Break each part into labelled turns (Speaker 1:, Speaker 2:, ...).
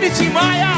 Speaker 1: Ele Tim Maia.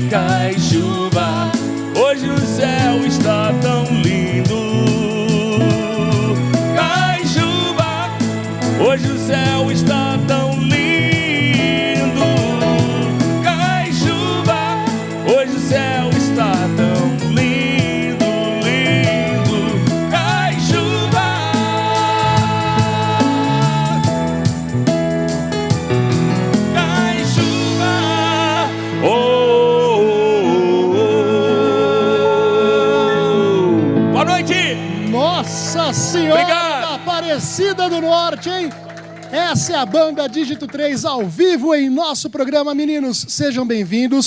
Speaker 1: Cai chuva, hoje o céu está tão lindo. Cai chuva, hoje o céu está tão lindo. Cai chuva, hoje o céu está tão lindo, lindo. Cai chuva. Cai chuva. Oh.
Speaker 2: Nossa Senhora
Speaker 1: Obrigado.
Speaker 2: da Aparecida do Norte, hein? Essa é a banda Dígito 3 ao vivo em nosso programa. Meninos, sejam bem-vindos.